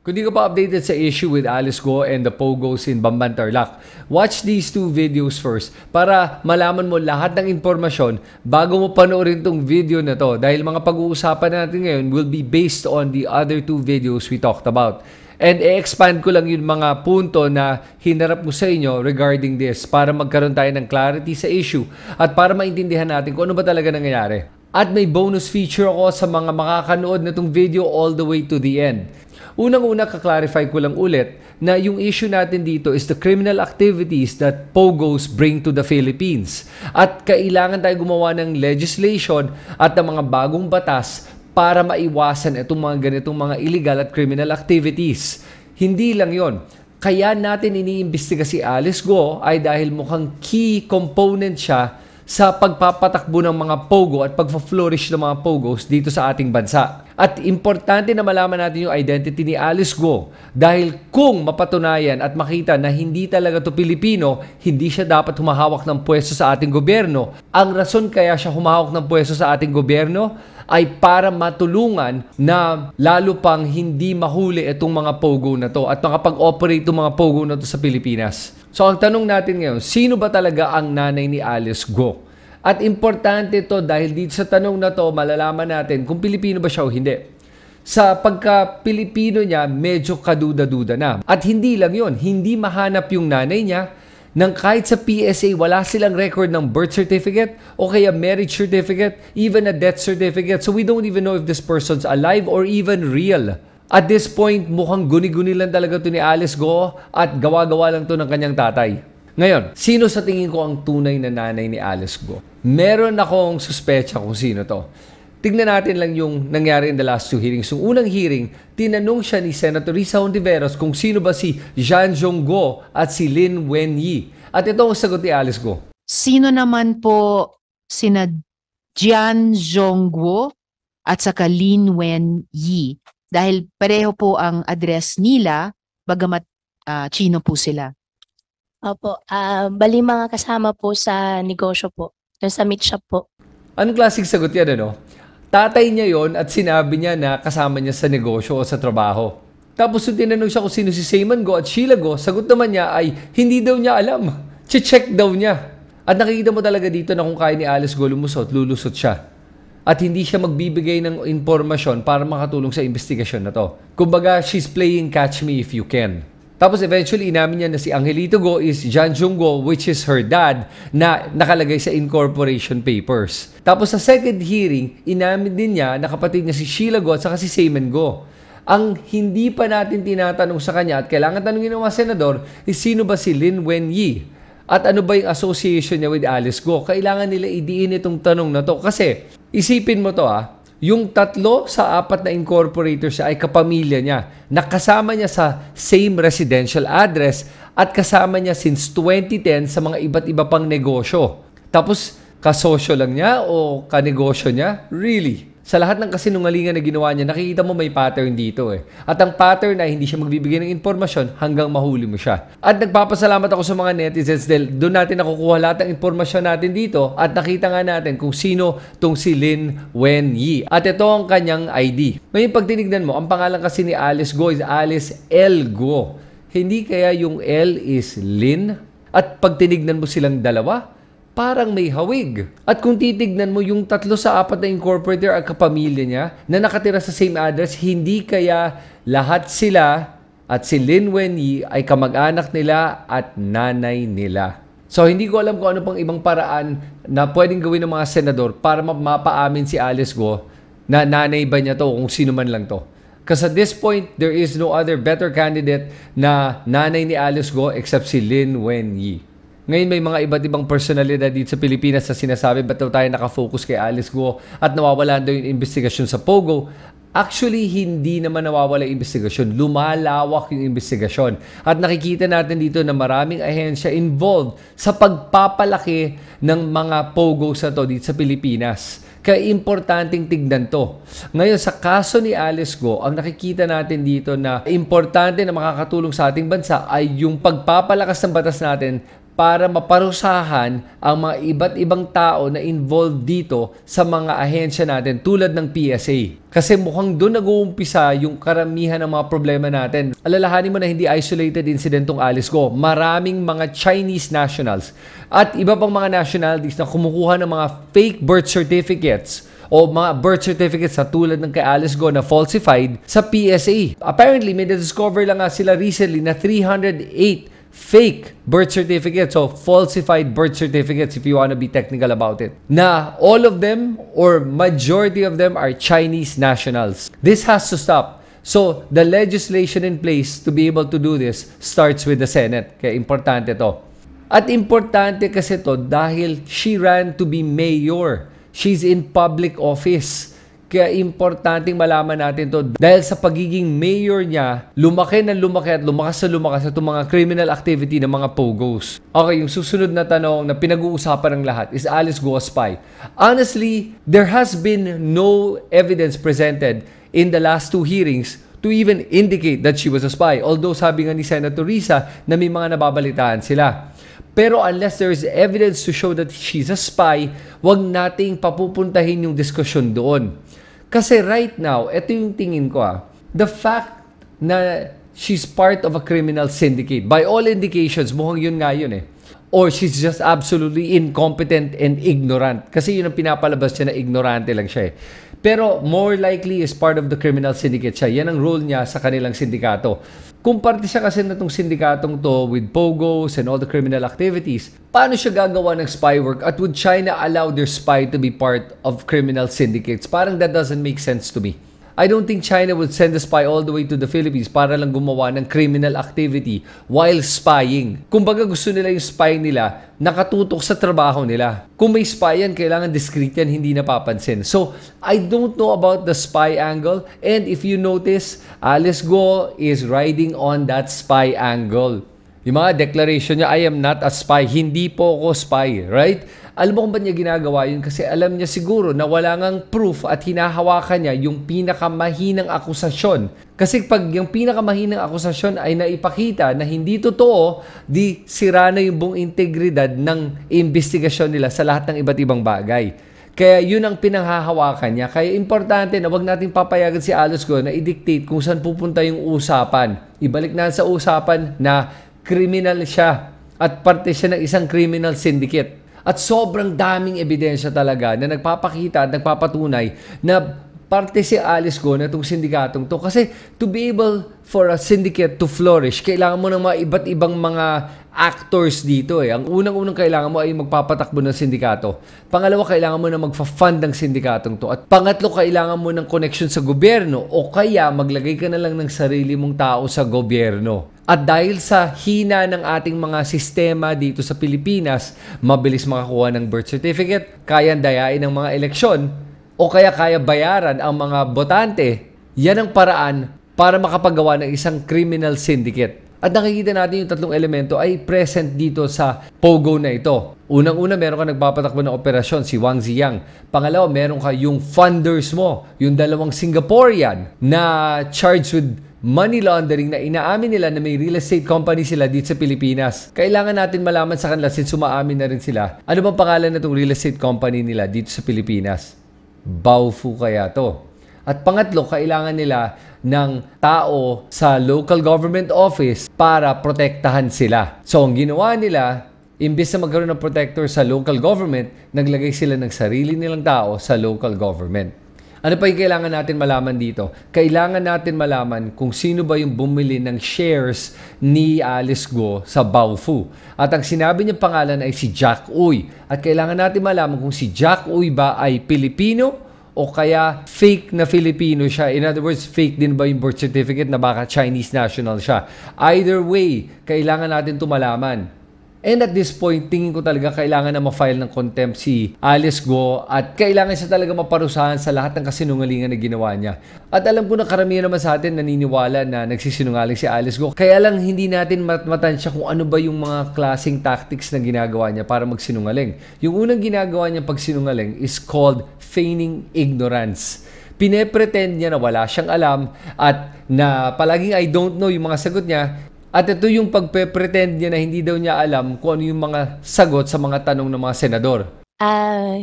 Kung di ka pa updated sa issue with Alice Go and the Pogos in Bamban Tarlac, watch these two videos first para malaman mo lahat ng impormasyon bago mo panoorin tong video na to. Dahil mga pag-uusapan natin ngayon will be based on the other two videos we talked about. And i-expand ko lang yung mga punto na hinarap mo sa inyo regarding this para magkaroon tayo ng clarity sa issue at para maintindihan natin kung ano ba talaga nangyayari. At may bonus feature ako sa mga makakanood na tong video all the way to the end. Unang-una, ka-clarify ko lang ulit na yung issue natin dito is the criminal activities that Pogos bring to the Philippines. At kailangan tayo gumawa ng legislation at ng mga bagong batas para maiwasan itong mga ganitong mga illegal at criminal activities. Hindi lang yon. Kaya natin iniimbestiga si Alice Go ay dahil mukhang key component siya sa pagpapatakbo ng mga Pogo at pagpa-flourish ng mga Pogos dito sa ating bansa. At importante na malaman natin yung identity ni Alice Go dahil kung mapatunayan at makita na hindi talaga to Pilipino, hindi siya dapat humahawak ng pwesto sa ating gobyerno. Ang rason kaya siya humahawak ng pwesto sa ating gobyerno ay para matulungan na lalo pang hindi mahuli itong mga Pogo na to at makapag-operate itong mga Pogo na to sa Pilipinas. So ang tanong natin ngayon, sino ba talaga ang nanay ni Alice Go? At importante to dahil dito sa tanong na to, malalaman natin kung Pilipino ba siya o hindi. Sa pagka-Pilipino niya, medyo kaduda-duda na. At hindi lang yon, hindi mahanap yung nanay niya nang kahit sa PSA wala silang record ng birth certificate o kaya marriage certificate, even a death certificate. So we don't even know if this person's alive or even real. At this point, mukhang guni-guni lang talaga to ni Alice Go at gawa-gawa lang to ng kanyang tatay. Ngayon, sino sa tingin ko ang tunay na nanay ni Alice Go? Meron akong suspecha kung sino to. Tignan natin lang yung nangyari in the last two hearings. So, unang hearing, tinanong siya ni Senator Risa Hontiveros kung sino ba si Jan Jong-go at si Lin Wenyi. At ito ang sagot ni Alice Go. Sino naman po sina Jian Zhongguo at saka Lin Wenyi? Dahil pareho po ang address nila, bagamat Chino po sila. Opo, bali mga kasama po sa negosyo po, yung sa meat shop po. Anong klaseng sagot yan, ano? Tatay niya yon at sinabi niya na kasama niya sa negosyo o sa trabaho. Tapos yung tinanong siya kung sino si Seyman Go at Sheila Go, sagot naman niya ay hindi daw niya alam. Check daw niya. At nakikita mo talaga dito na kung kaya ni Alice Go lulusot siya. At hindi siya magbibigay ng impormasyon para makatulong sa investigasyon na to. Kumbaga, she's playing catch me if you can. Tapos eventually, inamin niya na si Angelito Go is Jan Jong-go, which is her dad, na nakalagay sa incorporation papers. Tapos sa second hearing, inamin din niya na kapatid niya si Sheila Go at saka si Seyman Go. Ang hindi pa natin tinatanong sa kanya at kailangan tanongin ng mga senador is sino ba si Lin Wenyi? At ano ba yung association niya with Alice Go? Kailangan nila idiin itong tanong na to. Kasi isipin mo to yung 3 sa 4 na incorporator siya ay kapamilya niya. Nakasama niya sa same residential address at kasama niya since 2010 sa mga iba't iba pang negosyo. Tapos, kasosyo lang niya o kanegosyo niya? Really? Sa lahat ng kasinungalingan na ginawa niya, nakikita mo may pattern dito eh. At ang pattern ay hindi siya magbibigay ng impormasyon hanggang mahuli mo siya. At nagpapasalamat ako sa mga netizens dahil doon natin nakukuha lahat ng impormasyon natin dito at nakita nga natin kung sino tong si Lin Wenyi. At ito ang kanyang ID. Ngayon pag tinignan mo, ang pangalan kasi ni Alice Go is Alice L. Go. Hindi kaya yung L is Lin? At pag tinignan mo silang dalawa, parang may hawig. At kung titignan mo yung 3 sa 4 na incorporator ang kapamilya niya na nakatira sa same address, hindi kaya lahat sila at si Lin Wenyi ay kamag-anak nila at nanay nila. So hindi ko alam kung ano pang ibang paraan na pwedeng gawin ng mga senador para mapaamin si Alice Go na nanay ba niya to o kung sino man lang to. Because at this point, there is no other better candidate na nanay ni Alice Go except si Lin Wenyi. Ngayon may mga iba't ibang personalidad dito sa Pilipinas na sinasabi ba't daw tayo nakafocus kay Alice Go at nawawalan daw yung investigasyon sa Pogo. Actually, hindi naman nawawala yung investigasyon. Lumalawak yung investigasyon. At nakikita natin dito na maraming ahensya involved sa pagpapalaki ng mga Pogos na to dito sa Pilipinas. Kaya importanteng tignan to. Ngayon, sa kaso ni Alice Go, ang nakikita natin dito na importante na makakatulong sa ating bansa ay yung pagpapalakas ng batas natin para maparusahan ang mga iba't ibang tao na involved dito sa mga ahensya natin tulad ng PSA. Kasi mukhang doon nag-uumpisa yung karamihan ng mga problema natin. Alalahanin mo na hindi isolated incident tong Alice Go. Maraming mga Chinese nationals at iba pang mga nationalities na kumukuha ng mga fake birth certificates o mga birth certificates sa tulad ng kay Alice Go na falsified sa PSA. Apparently, may na-discover lang nga sila recently na 308 fake birth certificates, so falsified birth certificates if you want to be technical about it. Na all of them or majority of them are Chinese nationals. This has to stop. So, the legislation in place to be able to do this starts with the Senate. Kaya importante to. At importante kasi to dahil she ran to be mayor. She's in public office. Kaya importanteng malaman natin to dahil sa pagiging mayor niya, lumaki na lumaki at lumakas na itong mga criminal activity ng mga pogos. Okay, yung susunod na tanong na pinag-uusapan ng lahat is Alice Go a spy? Honestly, there has been no evidence presented in the last 2 hearings to even indicate that she was a spy. Although sabi nga ni Senator Risa na may mga nababalitaan sila. Pero unless there is evidence to show that she's a spy, wag nating papupuntahin yung diskusyon doon. Kasi right now, ito yung tingin ko the fact na she's part of a criminal syndicate, by all indications, mukhang yun nga yun or she's just absolutely incompetent and ignorant. Kasi yun ang pinapalabas niya na ignorante lang siya Pero more likely is part of the criminal syndicate siya. Yan ang role niya sa kanilang sindikato. Kung parte siya kasi na itong sindikatong to with pogos and all the criminal activities, paano siya gagawa ng spy work at would China allow their spy to be part of criminal syndicates? Parang that doesn't make sense to me. I don't think China would send a spy all the way to the Philippines para lang gumawa ng criminal activity while spying. Kumbaga gusto nila yung spy nila nakatutok sa trabaho nila. Kung may spy yan, kailangan discreet yan, hindi napapansin. So, I don't know about the spy angle. And if you notice, Alice Go is riding on that spy angle. Yung mga declaration niya, I am not a spy. Hindi po ako spy, right? Alam mo kung ba't niya ginagawa yun? Kasi alam niya siguro na wala ngang proof at hinahawakan niya yung pinakamahinang akusasyon. Kasi pag yung pinakamahinang akusasyon ay naipakita na hindi totoo, di sira na yung buong integridad ng investigasyon nila sa lahat ng iba't ibang bagay. Kaya yun ang pinanghahawakan niya. Kaya importante na wag nating papayagan si Alice Go na i-dictate kung saan pupunta yung usapan. Ibalik na sa usapan na criminal siya at parte siya ng isang criminal syndicate. At sobrang daming ebidensya talaga na nagpapakita at nagpapatunay na parte si Alice Go na itong sindikatong to. Kasi to be able for a syndicate to flourish, kailangan mo ng mga iba't ibang mga actors dito Ang unang-unang kailangan mo ay magpapatakbo ng sindikato. Pangalawa, kailangan mo na magfa-fund ng sindikatong to. At pangatlo, kailangan mo ng connection sa gobyerno o kaya maglagay ka na lang ng sarili mong tao sa gobyerno. At dahil sa hina ng ating mga sistema dito sa Pilipinas, mabilis makakuha ng birth certificate, kaya dayain ng mga eleksyon, o kaya bayaran ang mga botante, yan ang paraan para makapagawa ng isang criminal syndicate. At nakikita natin yung tatlong elemento ay present dito sa POGO na ito. Unang-una, meron ka nagpapatakbo ng operasyon, si Wang Ziyang. Pangalawa, meron ka yung funders mo, yung 2 Singaporean na charged with money laundering na inaamin nila na may real estate company sila dito sa Pilipinas. Kailangan natin malaman sa kanila since umaamin na rin sila. Ano bang pangalan na itong real estate company nila dito sa Pilipinas? Baofu kaya to. At pangatlo, kailangan nila ng tao sa local government office para protektahan sila. So, ang ginawa nila, imbes na magkaroon ng protector sa local government, naglagay sila ng sarili nilang tao sa local government. Ano pa yung kailangan natin malaman dito? Kailangan natin malaman kung sino ba yung bumili ng shares ni Alice Go sa Baofu. At ang sinabi niyang pangalan ay si Jack Uy. At kailangan natin malaman kung si Jack Uy ba ay Pilipino o kaya fake na Filipino siya. In other words, fake din ba yung birth certificate na baka Chinese national siya. Either way, kailangan natin ito malaman. And at this point, tingin ko talaga kailangan na ma-file ng contempt si Alice Go at kailangan siya talaga maparusahan sa lahat ng kasinungalingan na ginawa niya. At alam ko na karamihan naman sa atin naniniwala na nagsisinungaling si Alice Go. Kaya lang hindi natin matansya kung ano ba yung mga klaseng tactics na ginagawa niya para magsinungaling. Yung unang ginagawa niya pagsinungaling is called feigning ignorance. Pinepretend niya na wala siyang alam at na palaging I don't know yung mga sagot niya. At ito yung pagpe-pretend niya na hindi daw niya alam kung ano yung mga sagot sa mga tanong ng mga senador.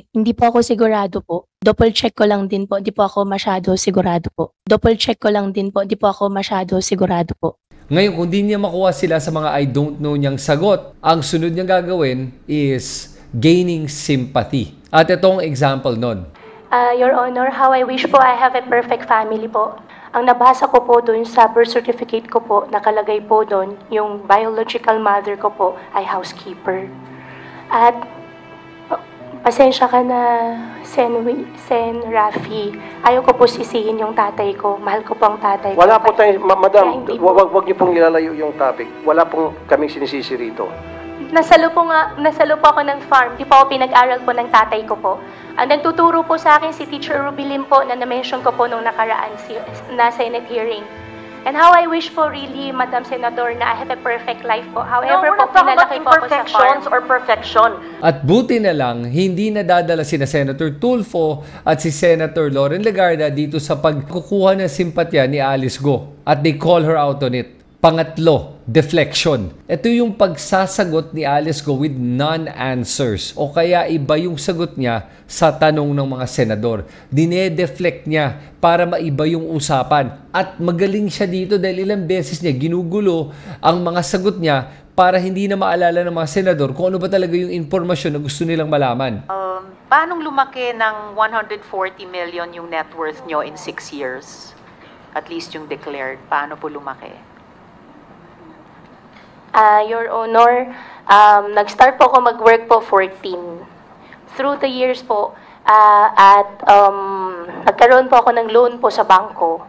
Hindi po ako sigurado po. Double check ko lang din po. Di po ako masyado sigurado po. Double check ko lang din po. Di po ako masyado sigurado po. Ngayon, kung di niya makuha sila sa mga I don't know niyang sagot, ang sunod niyang gagawin is gaining sympathy. At itong example nun. Your Honor, how I wish po I have a perfect family po. Ang nabasa ko po dun sa birth certificate ko po, nakalagay po dun, yung biological mother ko po ay housekeeper. At pasensya ka na, Sen Rafi. Ayaw ko po sisihin yung tatay ko. Mahal ko po ang tatay ko. Wala po tayo, madam, Kaya hindi po. wag niyo pong ilalayo yung topic. Wala pong kaming sinisisi rito. Nasalo po ako ng farm. Di po ako pinag-aral po ng tatay ko po. Ang nagtuturo po sa akin si Teacher Rubilin po na na-mention ko po nung nakaraan na Senate hearing. And how I wish po really, Madam Senador, na I have a perfect life po. However po, pinalaki po ako sa farm. Or perfection. At buti na lang, hindi nadadala sina Senator Tulfo at si Senator Loren Legarda dito sa pagkukuha ng simpatya ni Alice Go. At they call her out on it. Pangatlo, deflection. Ito yung pagsasagot ni Alice Go with non-answers o kaya iba yung sagot niya sa tanong ng mga senador. Dinedeflect niya para maiba yung usapan. At magaling siya dito dahil ilang beses niya ginugulo ang mga sagot niya para hindi na maalala ng mga senador kung ano ba talaga yung impormasyon na gusto nilang malaman. Paanong lumaki ng 140 million yung net worth nyo in 6 years? At least yung declared. Paano po lumaki? Your Honor, nag-start po ako mag-work po 14. Through the years po, nagkaroon po ako ng loan po sa bangko.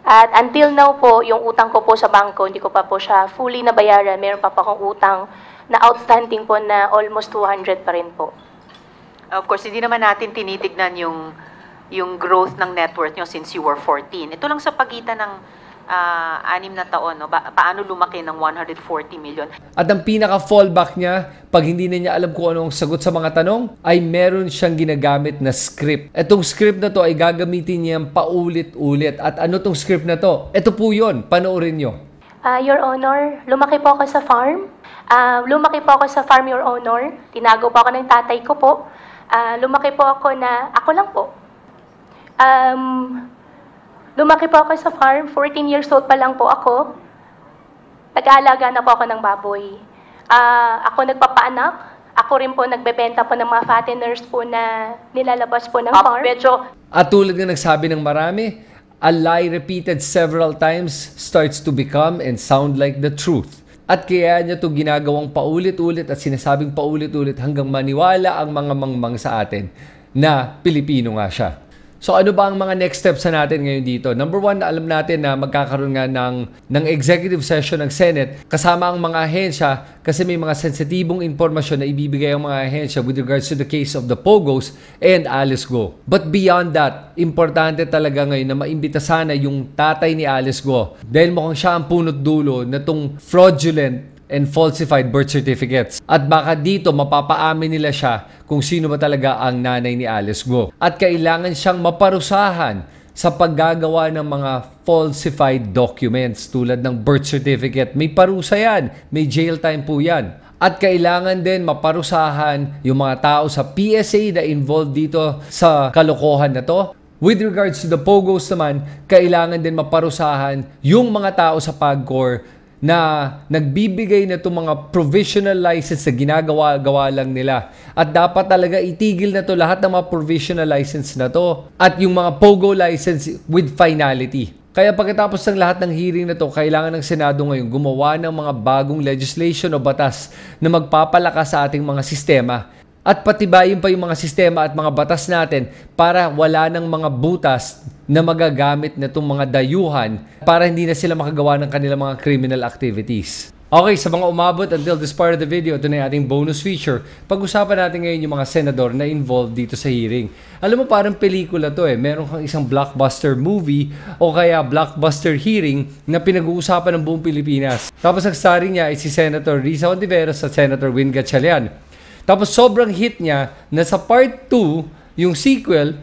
At until now po, yung utang ko po sa bangko, hindi ko pa po siya fully nabayaran. Meron pa po akong utang na outstanding po na almost 200 pa rin po. Of course, hindi naman natin tinitignan yung growth ng net worth nyo since you were 14. Ito lang sa pagitan ng 6 na taon, no? Paano lumaki ng 140 million? At ang pinaka-fallback niya, pag hindi na niya alam kung anong sagot sa mga tanong, ay meron siyang ginagamit na script. Itong script na to ay gagamitin niya paulit-ulit. At ano tong script na to? Ito po yun. Panoorin nyo. Your Honor, lumaki po ako sa farm. Your Honor. Tinago po ako ng tatay ko po. Lumaki po ako na, ako lang po. Lumaki po ako sa farm, 14 years old pa lang po ako. Nag-aalaga na po ako ng baboy. Ako nagpapaanak. Ako rin po nagbebenta po ng mga fatteners po na nilalabas po ng farm. At tulad nga nagsabi ng marami, a lie repeated several times starts to become and sound like the truth. At kaya niya ito ginagawang paulit-ulit at sinasabing paulit-ulit hanggang maniwala ang mga mangmang sa atin na Pilipino nga siya. So ano ba ang mga next steps na natin ngayon dito? Number 1, alam natin na magkakaroon nga ng executive session ng Senate kasama ang mga ahensya kasi may mga sensitibong impormasyon na ibibigay ang mga ahensya with regards to the case of the Pogos and Alice Go. But beyond that, importante talaga ngayon na maimbita sana yung tatay ni Alice Go dahil mukhang siya ang punot dulo na tong fraudulent and falsified birth certificates. At baka dito mapapaamin nila siya kung sino ba talaga ang nanay ni Alice Go. At kailangan siyang maparusahan sa paggagawa ng mga falsified documents tulad ng birth certificate. May parusa yan. May jail time po yan. At kailangan din maparusahan yung mga tao sa PSA na involved dito sa kalokohan na to. With regards to the Pogos naman, kailangan din maparusahan yung mga tao sa PAGCOR na nagbibigay na itong mga provisional license na ginagawa-gawa lang nila. At dapat talaga itigil na to lahat ng mga provisional license na to. At yung mga POGO license with finality. Kaya pagkatapos ng lahat ng hearing na to, kailangan ng Senado ngayon gumawa ng mga bagong legislation o batas na magpapalakas sa ating mga sistema. At patibayin pa yung mga sistema at mga batas natin para wala ng mga butas na magagamit na itong mga dayuhan para hindi na sila makagawa ng kanilang mga criminal activities. Okay, sa mga umabot until this part of the video, ito na yung ating bonus feature. Pag-usapan natin ngayon yung mga senador na involved dito sa hearing. Alam mo, parang pelikula to eh. Meron kang isang blockbuster movie o kaya blockbuster hearing na pinag-uusapan ng buong Pilipinas. Tapos ang starring niya ay si Senator Risa Hontiveros at Senator Win Gatchalian. Tapos sobrang hit niya na sa part 2, yung sequel,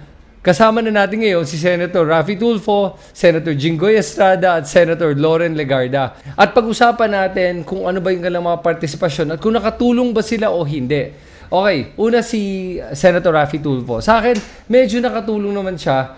Kasama na natin ngayon si Senator Raffy Tulfo, Senator Jinggoy Estrada at Senator Loren Legarda. At pag-usapan natin kung ano ba yung kanilang mga partisipasyon at kung nakatulong ba sila o hindi. Okay, una si Senator Raffy Tulfo. Sa akin, medyo nakatulong naman siya.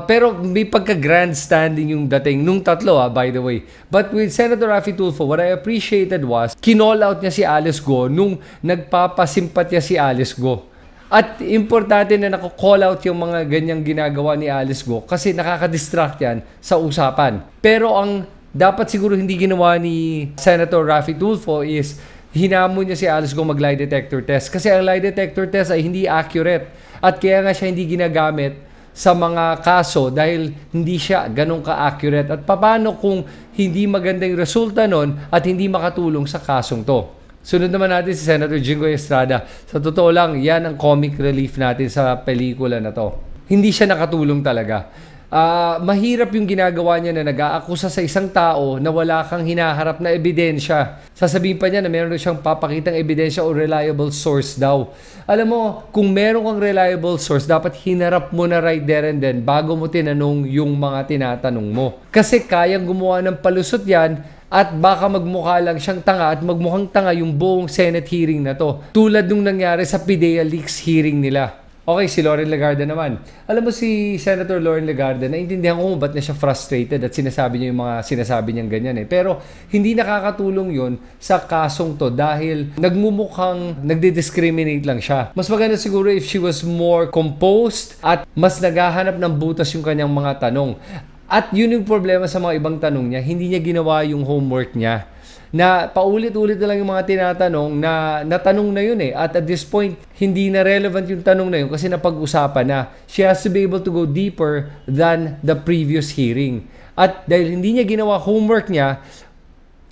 Pero may pagka-grandstanding yung dating nung tatlo, by the way. But with Senator Raffy Tulfo, what I appreciated was, kinall out niya si Alice Go nung nagpapasimpatya si Alice Go. At importante na nako-call out yung mga ganyang ginagawa ni Alice Go kasi nakaka-distract yan sa usapan. Pero ang dapat siguro hindi ginawa ni Senator Raffy Tulfo is hinamon niya si Alice Go mag-lie detector test. Kasi ang lie detector test ay hindi accurate. At kaya nga siya hindi ginagamit sa mga kaso dahil hindi siya ganun ka-accurate. At paano kung hindi magandang resulta nun at hindi makatulong sa kasong to? Sunod naman natin si Senator Jinggoy Estrada. Sa totoo lang, yan ang comic relief natin sa pelikula na to. Hindi siya nakatulong talaga. Mahirap yung ginagawa niya na nag-aakusa sa isang tao na wala kang hinaharap na ebidensya. Sasabihin pa niya na meron siyang papakitang ebidensya o reliable source daw. Alam mo, kung meron kang reliable source, dapat hinarap mo na right there and then bago mo tinanong yung mga tinatanong mo. Kasi kayang gumawa ng palusot yan at baka magmukha lang siyang tanga at magmukhang tanga yung buong Senate hearing na to. Tulad nung nangyari sa PIDEA Leaks hearing nila. Okay, si Loren Legarda naman. Alam mo si Senator Loren Legarda, naintindihan ko kung ba't na siya frustrated at sinasabi niya yung mga sinasabi niyang ganyan eh. Pero hindi nakakatulong yun sa kasong to dahil nagmumukhang nagdi-discriminate lang siya. Mas maganda siguro if she was more composed at mas naghahanap ng butas yung kanyang mga tanong. At yun yung problema sa mga ibang tanong niya, hindi niya ginawa yung homework niya. Na paulit-ulit na lang yung mga tinatanong na natanong na yun eh. At this point, hindi na relevant yung tanong na yun kasi napag-usapan na. She has to be able to go deeper than the previous hearing. At dahil hindi niya ginawa homework niya,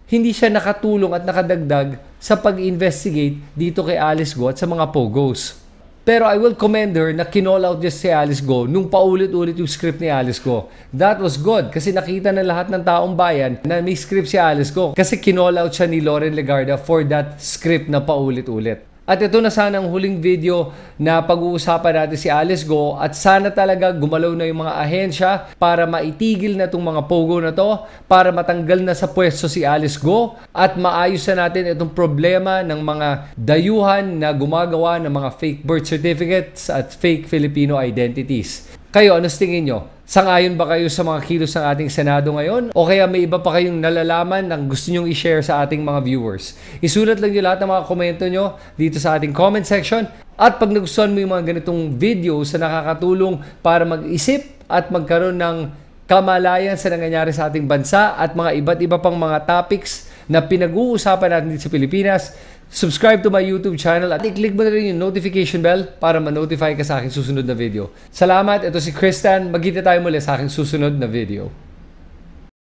hindi siya nakatulong at nakadagdag sa pag-investigate dito kay Alice Go at sa mga pogos. Pero I will commend her na kinall out just si Alice Go nung paulit-ulit yung script ni Alice Go. That was good kasi nakita na lahat ng taong bayan na may script si Alice Go kasi kinall out siya ni Loren Legarda for that script na paulit-ulit. At ito na sana ang huling video na pag-uusapan natin si Alice Go at sana talaga gumalaw na yung mga ahensya para maitigil na itong mga pogo na to, para matanggal na sa pwesto si Alice Go at maayos na natin itong problema ng mga dayuhan na gumagawa ng mga fake birth certificates at fake Filipino identities. Kayo, ano tingin nyo? Sang-ayon ba kayo sa mga kilos ng ating Senado ngayon? O kaya may iba pa kayong nalalaman na gusto nyong i-share sa ating mga viewers? Isulat lang nyo lahat ng mga komento nyo dito sa ating comment section. At pag nagustuhan mo yung mga ganitong videos na nakakatulong para mag-isip at magkaroon ng kamalayan sa nangyayari sa ating bansa at mga iba't iba pang mga topics na pinag-uusapan natin dito sa Pilipinas, subscribe to my YouTube channel at i-click mo na rin yung notification bell para ma-notify ka sa aking susunod na video. Salamat, ito si Christian. Magkita tayo muli sa aking susunod na video.